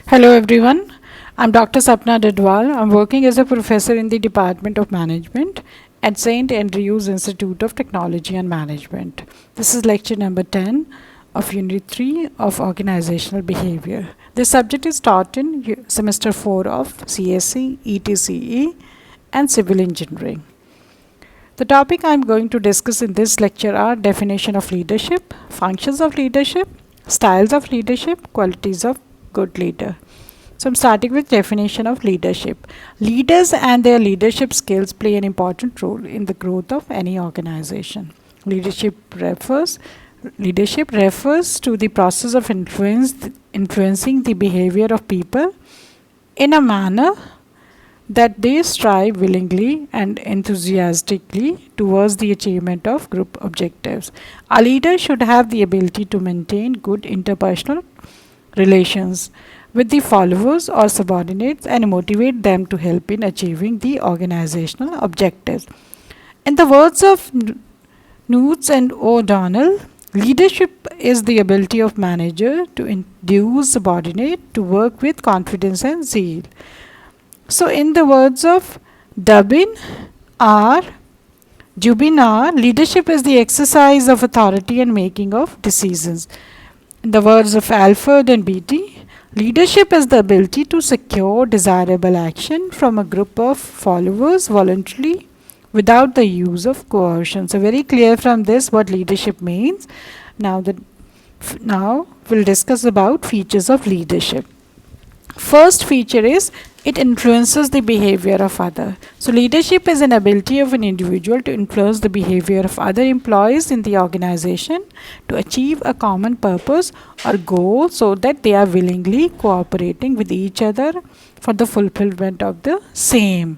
Hello everyone, I'm Dr. Sapna Dadwal. I'm working as a professor in the Department of Management at St. Andrews Institute of Technology and Management. This is lecture number 10 of Unit 3 of Organizational Behavior. This subject is taught in semester 4 of CSE, ETCE and Civil Engineering. The topic I'm going to discuss in this lecture are definition of leadership, functions of leadership, styles of leadership, qualities of good leader. So I'm starting with definition of leadership. Leaders and their leadership skills play an important role in the growth of any organization. Leadership refers to the process of influencing the behavior of people in a manner that they strive willingly and enthusiastically towards the achievement of group objectives. A leader should have the ability to maintain good interpersonal relations with the followers or subordinates and motivate them to help in achieving the organizational objectives. In the words of Knudsen and O'Donnell, leadership is the ability of manager to induce subordinate to work with confidence and zeal. So in the words of Jubin R., leadership is the exercise of authority and making of decisions. In the words of Alford and Beatty, leadership is the ability to secure desirable action from a group of followers voluntarily without the use of coercion. So very clear from this what leadership means. Now we'll discuss about features of leadership. First feature is it influences the behavior of others. So leadership is an ability of an individual to influence the behavior of other employees in the organization to achieve a common purpose or goal so that they are willingly cooperating with each other for the fulfillment of the same.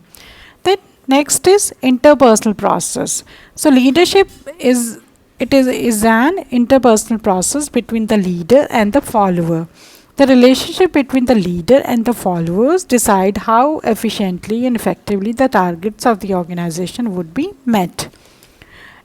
Then next is interpersonal process. So leadership is an interpersonal process between the leader and the follower. The relationship between the leader and the followers decide how efficiently and effectively the targets of the organization would be met.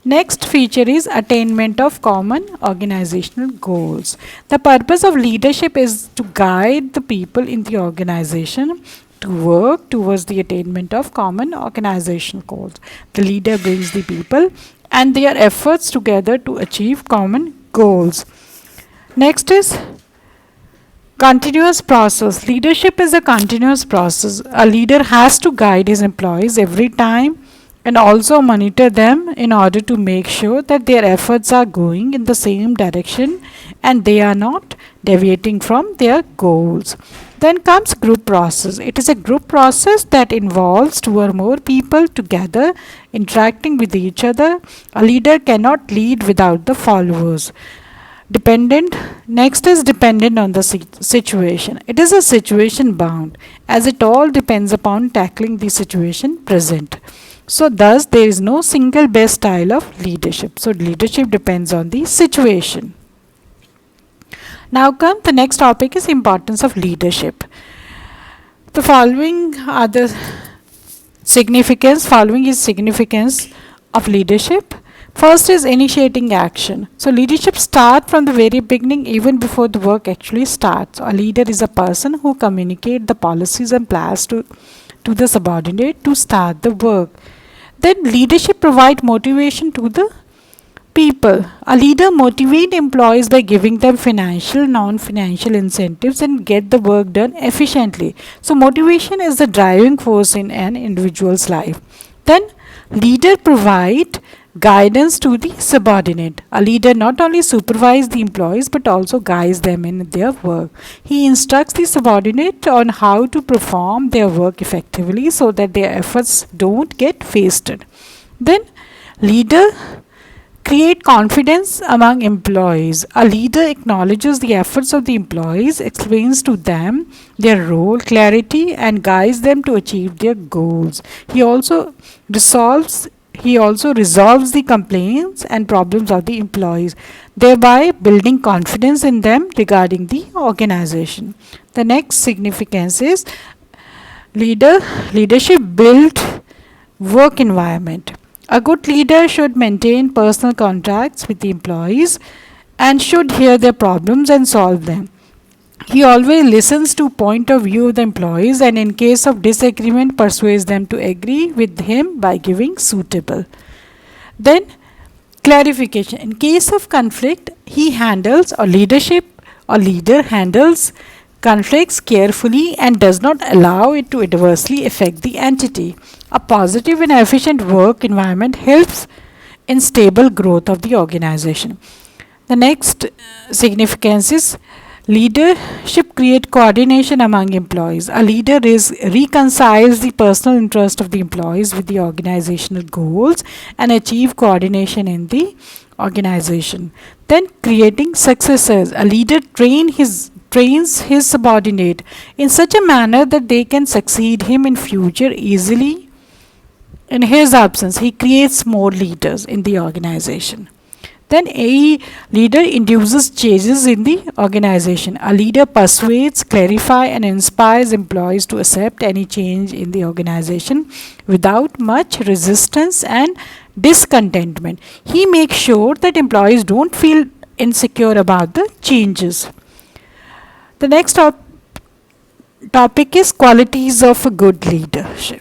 Next feature is attainment of common organizational goals. The purpose of leadership is to guide the people in the organization to work towards the attainment of common organizational goals. The leader brings the people and their efforts together to achieve common goals. Next is continuous process. Leadership is a continuous process. A leader has to guide his employees every time and also monitor them in order to make sure that their efforts are going in the same direction and they are not deviating from their goals. Then comes group process. It is a group process that involves two or more people together interacting with each other. A leader cannot lead without the followers. Next is dependent on the situation. It is a situation bound as it all depends upon tackling the situation present. So thus there is no single best style of leadership. So leadership depends on the situation. Now the next topic is importance of leadership. The following is significance of leadership. First is initiating action. So leadership starts from the very beginning, even before the work actually starts. A leader is a person who communicates the policies and plans to the subordinate to start the work. Then leadership provides motivation to the people. A leader motivates employees by giving them financial, non-financial incentives and get the work done efficiently. So motivation is the driving force in an individual's life. Then leader provides guidance to the subordinate. A leader not only supervises the employees but also guides them in their work. He instructs the subordinate on how to perform their work effectively so that their efforts don't get wasted. Then leader create confidence among employees. A leader acknowledges the efforts of the employees, explains to them their role, clarity, and guides them to achieve their goals. He also resolves the complaints and problems of the employees, thereby building confidence in them regarding the organization. The next significance is leadership build work environment. A good leader should maintain personal contacts with the employees and should hear their problems and solve them. He always listens to point of view of the employees and in case of disagreement persuades them to agree with him by giving suitable. Then clarification. In case of conflict, he handles or leader handles conflicts carefully and does not allow it to adversely affect the entity. A positive and efficient work environment helps in stable growth of the organization. The next significance is leadership create coordination among employees. A leader reconciles the personal interest of the employees with the organizational goals and achieve coordination in the organization. Then creating successors. A leader trains his subordinate in such a manner that they can succeed him in future easily. In his absence, he creates more leaders in the organization. Then a leader induces changes in the organization. A leader persuades, clarifies, and inspires employees to accept any change in the organization without much resistance and discontentment. He makes sure that employees don't feel insecure about the changes. The next topic is qualities of a good leadership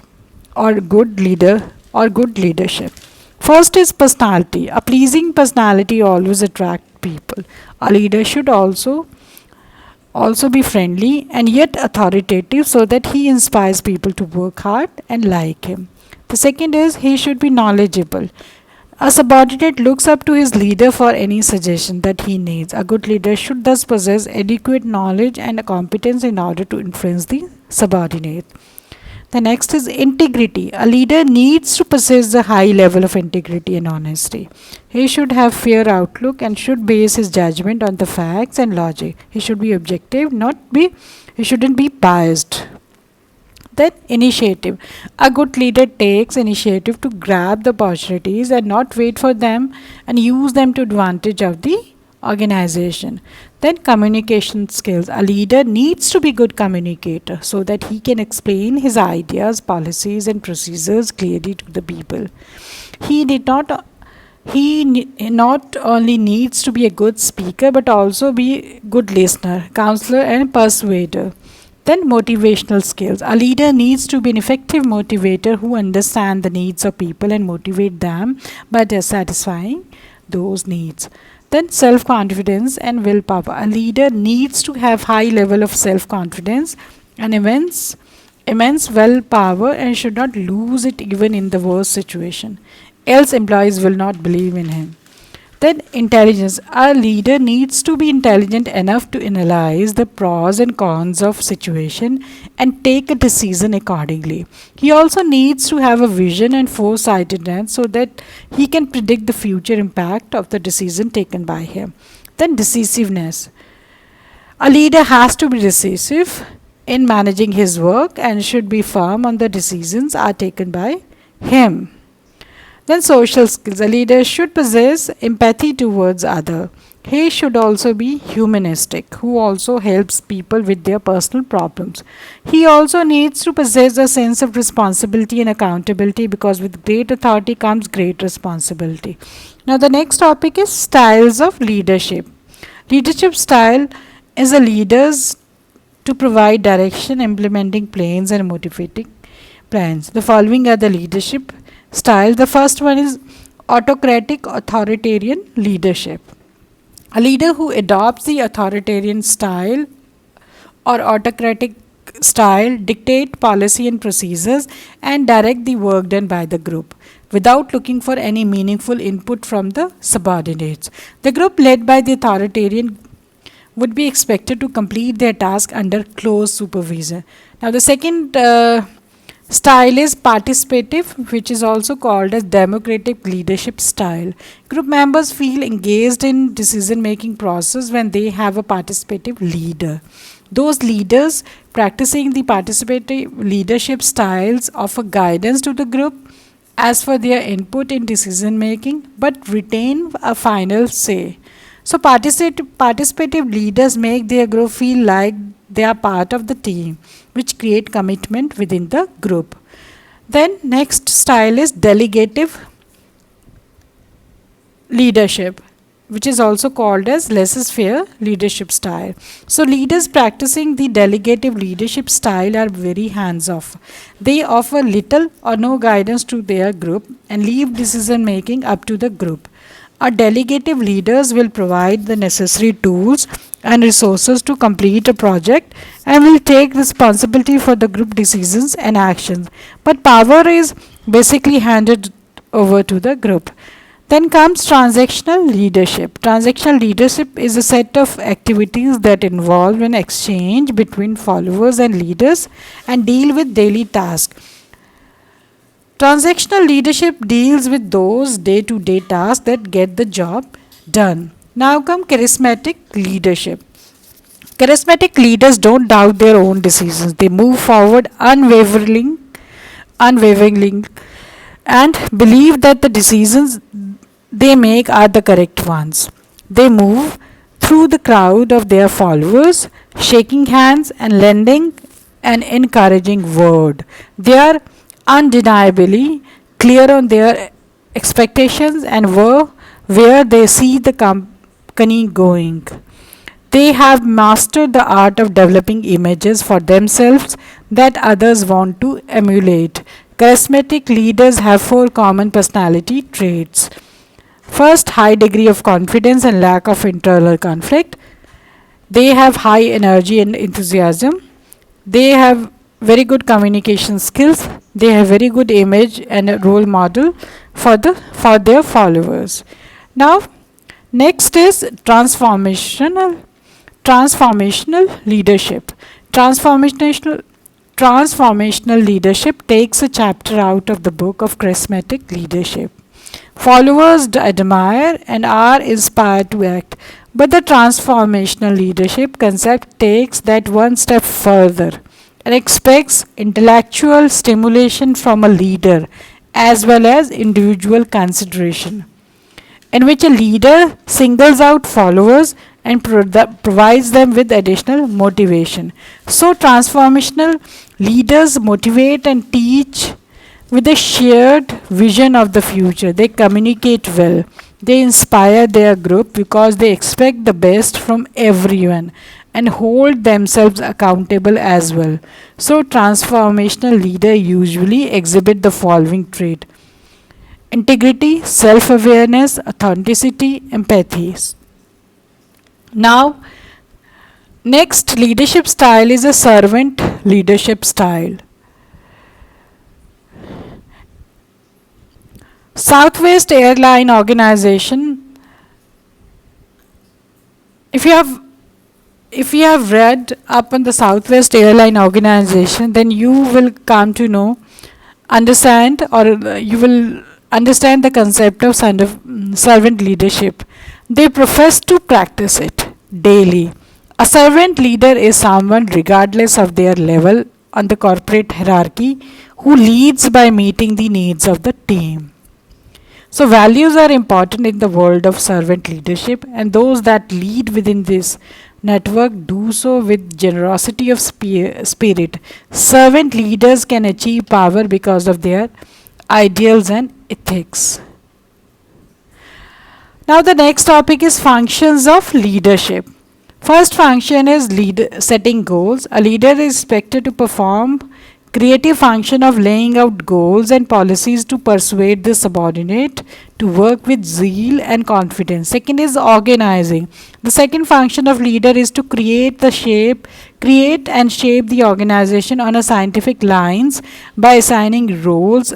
or good leadership. First is personality. A pleasing personality always attracts people. A leader should also be friendly and yet authoritative so that he inspires people to work hard and like him. The second is he should be knowledgeable. A subordinate looks up to his leader for any suggestion that he needs. A good leader should thus possess adequate knowledge and competence in order to influence the subordinate. The next is integrity. A leader needs to possess a high level of integrity and honesty. He should have fair outlook and should base his judgment on the facts and logic. He should be objective, he shouldn't be biased. Then initiative. A good leader takes initiative to grab the opportunities and not wait for them and use them to advantage of the organization. Then communication skills. A leader needs to be good communicator so that he can explain his ideas, policies and procedures clearly to the people. He not only needs to be a good speaker but also be good listener, counselor and persuader. Then motivational skills. A leader needs to be an effective motivator who understands the needs of people and motivate them by satisfying those needs. Then self-confidence and willpower. A leader needs to have high level of self-confidence and immense willpower and should not lose it even in the worst situation. Else employees will not believe in him. Then intelligence. A leader needs to be intelligent enough to analyze the pros and cons of situation and take a decision accordingly. He also needs to have a vision and foresightedness so that he can predict the future impact of the decision taken by him. Then decisiveness. A leader has to be decisive in managing his work and should be firm on the decisions are taken by him. Then social skills. A leader should possess empathy towards others. He should also be humanistic, who also helps people with their personal problems. He also needs to possess a sense of responsibility and accountability because with great authority comes great responsibility. Now the next topic is styles of leadership. Leadership style is a leader's to provide direction, implementing plans and motivating plans. The following are the leadership style. The first one is autocratic authoritarian leadership. A leader who adopts the authoritarian style or autocratic style dictate policy and procedures and direct the work done by the group without looking for any meaningful input from the subordinates. The group led by the authoritarian would be expected to complete their task under close supervision. Now the second style is participative, which is also called as democratic leadership style. Group members feel engaged in decision making process when they have a participative leader. Those leaders practicing the participative leadership styles offer guidance to the group as for their input in decision making but retain a final say. So participative leaders make their group feel like they are part of the team, which create commitment within the group. Then next style is delegative leadership, which is also called as laissez-faire leadership style. So leaders practicing the delegative leadership style are very hands-off. They offer little or no guidance to their group and leave decision making up to the group. Our delegative leaders will provide the necessary tools and resources to complete a project and will take responsibility for the group decisions and actions. But power is basically handed over to the group. Then comes transactional leadership. Transactional leadership is a set of activities that involve an exchange between followers and leaders and deal with daily tasks. Transactional leadership deals with those day-to-day tasks that get the job done. Now come charismatic leadership. Charismatic leaders don't doubt their own decisions. They move forward unwaveringly and believe that the decisions they make are the correct ones. They move through the crowd of their followers, shaking hands and lending an encouraging word. They are undeniably clear on their expectations and where they see the company going. They have mastered the art of developing images for themselves that others want to emulate. Charismatic leaders have 4 common personality traits. First, high degree of confidence and lack of internal conflict. They have high energy and enthusiasm. They have very good communication skills. They have very good image and a role model for their followers. Now, next is transformational leadership. Transformational leadership takes a chapter out of the book of charismatic leadership. Followers admire and are inspired to act, but the transformational leadership concept takes that one step further and expects intellectual stimulation from a leader as well as individual consideration, in which a leader singles out followers and provides them with additional motivation. So, transformational leaders motivate and teach with a shared vision of the future. They communicate well. They inspire their group because they expect the best from everyone and hold themselves accountable as well. So, transformational leaders usually exhibit the following trait: integrity, self-awareness, authenticity, empathy. Now, next leadership style is a servant leadership style. Southwest Airline Organization. If you have read up on the Southwest Airline Organization, then you will come to know, understand, or you will understand the concept of servant leadership. They profess to practice it daily. A servant leader is someone, regardless of their level on the corporate hierarchy, who leads by meeting the needs of the team. So, values are important in the world of servant leadership, and those that lead within this network do so with generosity of spirit. Servant leaders can achieve power because of their ideals and ethics. Now, the next topic is functions of leadership. First function is setting goals. A leader is expected to perform creative function of laying out goals and policies to persuade the subordinate to work with zeal and confidence. Second is organizing. The second function of leader is to create and shape the organization on a scientific lines by assigning roles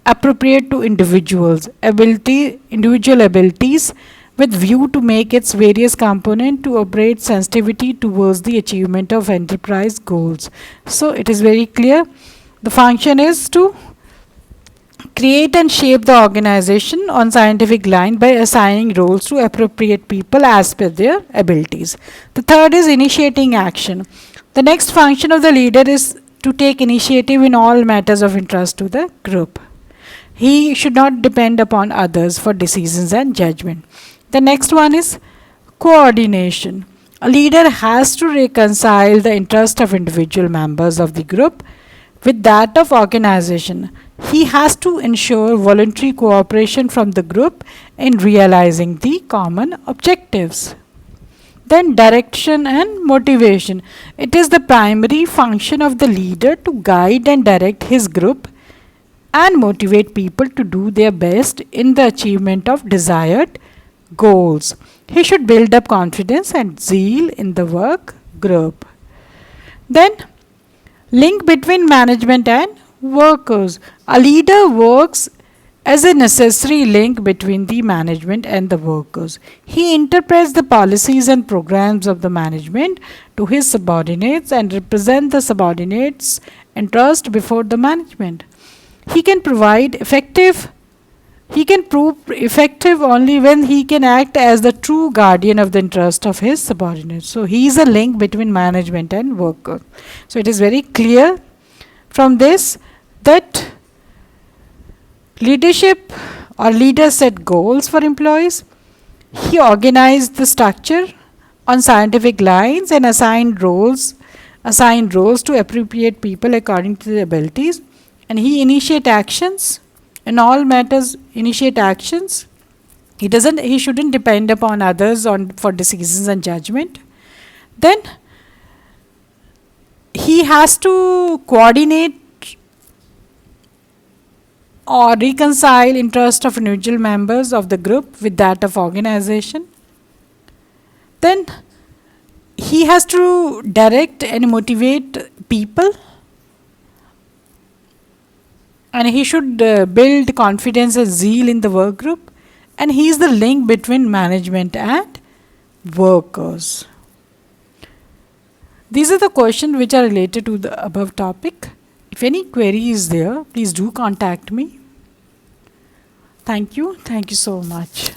appropriate to individual abilities with view to make its various components to operate sensitivity towards the achievement of enterprise goals. So it is very clear. The function is to create and shape the organization on scientific line by assigning roles to appropriate people as per their abilities. The third is initiating action. The next function of the leader is to take initiative in all matters of interest to the group. He should not depend upon others for decisions and judgment. The next one is coordination. A leader has to reconcile the interest of individual members of the group with that of organization. He has to ensure voluntary cooperation from the group in realizing the common objectives. Then direction and motivation. It is the primary function of the leader to guide and direct his group and motivate people to do their best in the achievement of desired goals. He should build up confidence and zeal in the work group. Then, link between management and workers. A leader works as a necessary link between the management and the workers. He interprets the policies and programs of the management to his subordinates and represents the subordinates' interest before the management. He can prove effective only when he can act as the true guardian of the interest of his subordinates. So he is a link between management and worker. So it is very clear from this that leadership or leaders set goals for employees. He organized the structure on scientific lines and assigned roles to appropriate people according to their abilities. And he initiate actions in all matters. He shouldn't depend upon others for decisions and judgment. Then he has to coordinate or reconcile interest of individual members of the group with that of organization. Then he has to direct and motivate people, and he should build confidence and zeal in the work group, and he is the link between management and workers. These are the questions which are related to the above topic. If any query is there, please do contact me. Thank you so much.